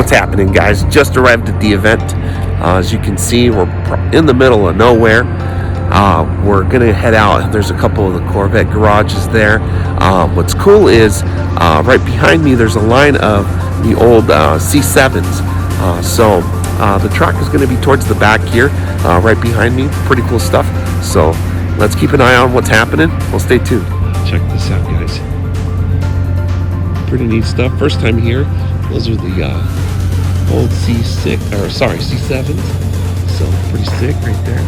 What's happening, guys? Just arrived at the event. As you can see, we're in the middle of nowhere. We're gonna head out. There's a couple of the Corvette garages there. What's cool is right behind me there's a line of the old C7s. The track is going to be towards the back here, right behind me. Pretty cool stuff. So let's keep an eye on what's happening. Well, stay tuned. Check this out, guys. Pretty neat stuff. First time here. Those are the old C7s. So pretty sick right there.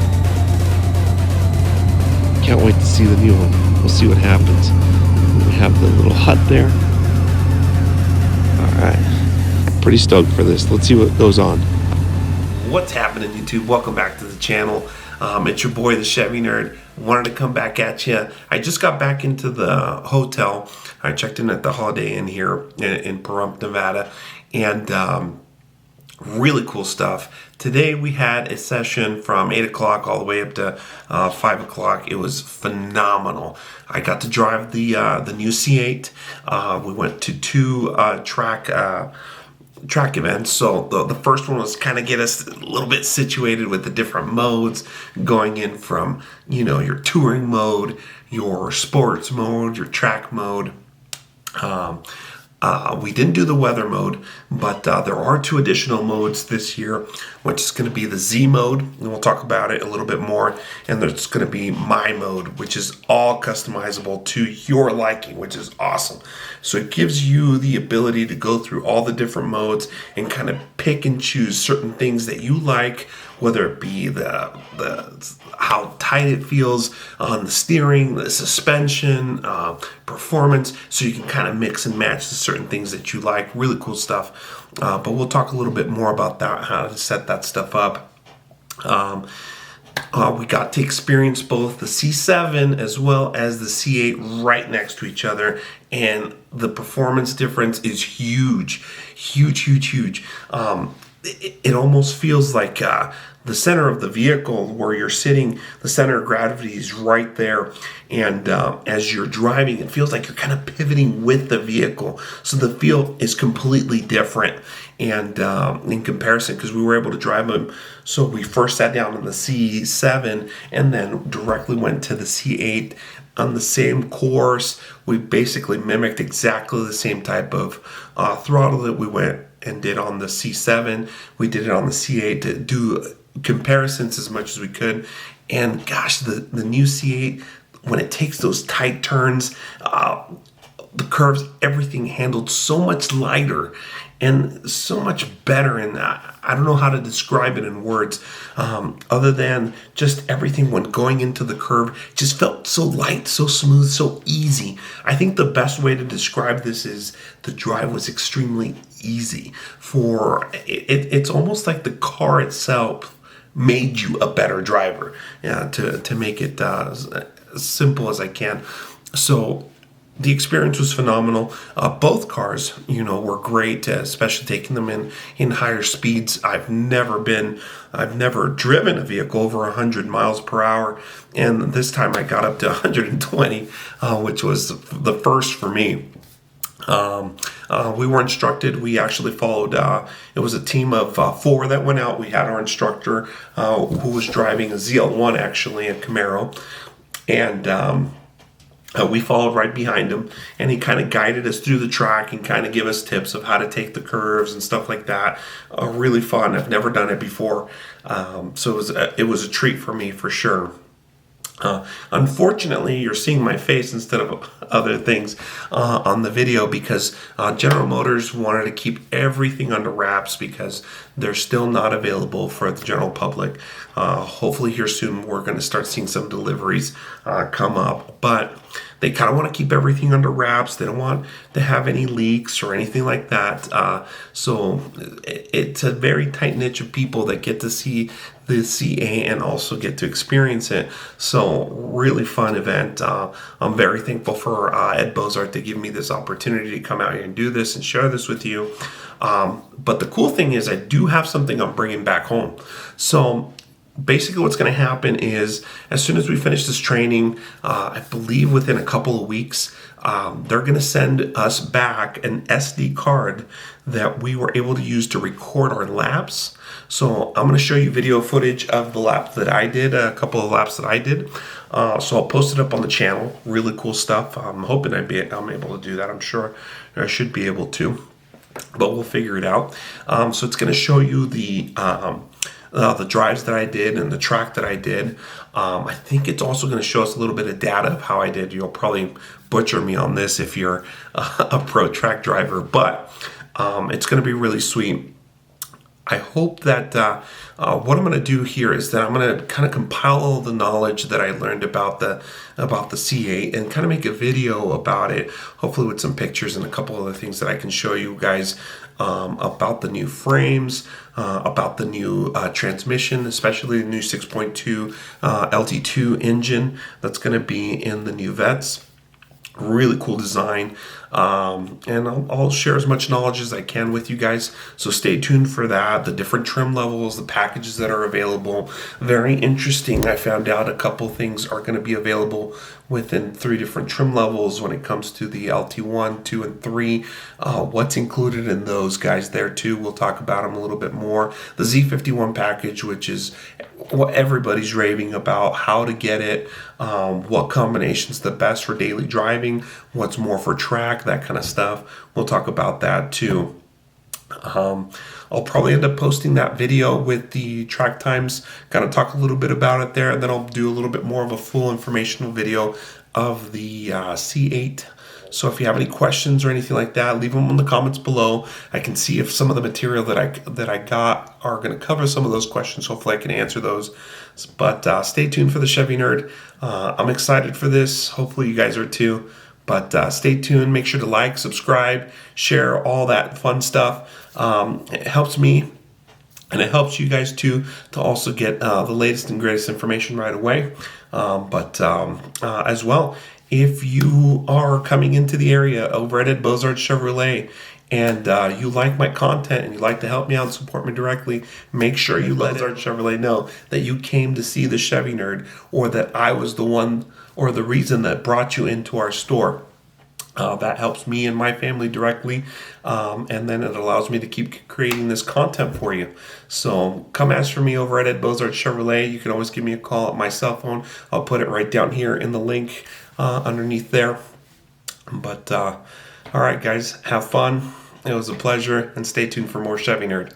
Can't wait to see the new one. We'll see what happens. We have the little hut there. All right. Pretty stoked for this. Let's see what goes on. What's happening, YouTube? Welcome back to the channel. It's your boy, the Chevy Nerd. Wanted to come back at you. I just got back into the hotel. I checked in at the Holiday Inn here in Pahrump, Nevada, and really cool stuff. Today we had a session from 8 o'clock all the way up to 5 o'clock. It was phenomenal. I got to drive the new C8. We went to two track events. So the first one was kind of get us a little bit situated with the different modes, going in from, your touring mode, your sports mode, your track mode. We didn't do the weather mode, but there are two additional modes this year, which is going to be the Z mode, and we'll talk about it a little bit more, and there's going to be My mode, which is all customizable to your liking, which is awesome. So it gives you the ability to go through all the different modes and kind of pick and choose certain things that you like, whether it be the how tight it feels on the steering, the suspension, performance, so you can kind of mix and match the certain things that you like. Really cool stuff. But we'll talk a little bit more about that, how to set that stuff up. We got to experience both the C7 as well as the C8 right next to each other, and the performance difference is huge. It almost feels like the center of the vehicle where you're sitting, the center of gravity is right there, and as you're driving, it feels like you're kind of pivoting with the vehicle, so the feel is completely different. And in comparison, because we were able to drive them, so we first sat down on the C7 and then directly went to the C8 on the same course. We basically mimicked exactly the same type of throttle that we went and did on the C7. We did it on the C8 to do comparisons as much as we could. And gosh, the new C8, when it takes those tight turns, the curves, everything handled so much lighter and so much better. And I don't know how to describe it in words, other than just everything when going into the curve just felt so light, so smooth, so easy. I think the best way to describe this is the drive was extremely easy. It's almost like the car itself made you a better driver, to make it as simple as I can. So the experience was phenomenal. Both cars, were great, especially taking them in higher speeds. I've never driven a vehicle over 100 miles per hour, and this time I got up to 120, which was the first for me. We were instructed. We actually followed, it was a team of 4 that went out. We had our instructor who was driving a ZL1, actually, a Camaro, and we followed right behind him, and he kind of guided us through the track and kind of give us tips of how to take the curves and stuff like that. Really fun. I've never done it before, so it was a treat for me for sure. Unfortunately, you're seeing my face instead of other things on the video, because General Motors wanted to keep everything under wraps because they're still not available for the general public. Hopefully here soon we're going to start seeing some deliveries come up, but they kind of want to keep everything under wraps. They don't want to have any leaks or anything like that. So it's a very tight niche of people that get to see the CA and also get to experience it. So really fun event. I'm very thankful for Ed Bozart to give me this opportunity to come out here and do this and share this with you. But the cool thing is I do have something I'm bringing back home. So basically what's going to happen is as soon as we finish this training, I believe within a couple of weeks, they're going to send us back an SD card that we were able to use to record our laps. So I'm going to show you video footage of the lap that I did, a couple of laps that I did. So I'll post it up on the channel. Really cool stuff. I'm hoping I'm able to do that. I'm sure I should be able to, but we'll figure it out. So it's going to show you the drives that I did and the track that I did. I think it's also going to show us a little bit of data of how I did. You'll probably butcher me on this if you're a pro track driver, but it's going to be really sweet. I hope that what I'm going to do here is that I'm going to kind of compile all the knowledge that I learned about the C8 and kind of make a video about it, hopefully with some pictures and a couple other things that I can show you guys about the new frames, about the new transmission, especially the new 6.2 LT2 engine that's going to be in the new Vets. Really cool design, and I'll share as much knowledge as I can with you guys, so stay tuned for that. The different trim levels, the packages that are available, very interesting. I found out a couple things are going to be available within 3 different trim levels when it comes to the LT1, 2, and 3. What's included in those guys there too, we'll talk about them a little bit more. The Z51 package, which is what everybody's raving about, how to get it, what combination's the best for daily driving, what's more for track, that kind of stuff. We'll talk about that too. I'll probably end up posting that video with the track times, kind of talk a little bit about it there, and then I'll do a little bit more of a full informational video of the C8. So if you have any questions or anything like that, leave them in the comments below. I can see if some of the material that I got are going to cover some of those questions. Hopefully I can answer those. But stay tuned for the Chevy Nerd. I'm excited for this. Hopefully you guys are too. But stay tuned. Make sure to like, subscribe, share, all that fun stuff. It helps me, and it helps you guys too to also get the latest and greatest information right away. As well, if you are coming into the area over at Beaux-Arts Chevrolet and you like my content and you'd like to help me out and support me directly, make sure you let Beaux-Arts Chevrolet know that you came to see the Chevy Nerd, or that I was the one or the reason that brought you into our store. That helps me and my family directly, and then it allows me to keep creating this content for you. So come ask for me over at Beaux-Arts Chevrolet. You can always give me a call at my cell phone. I'll put it right down here in the link underneath there. But all right, guys, have fun. It was a pleasure, and stay tuned for more Chevy Nerd.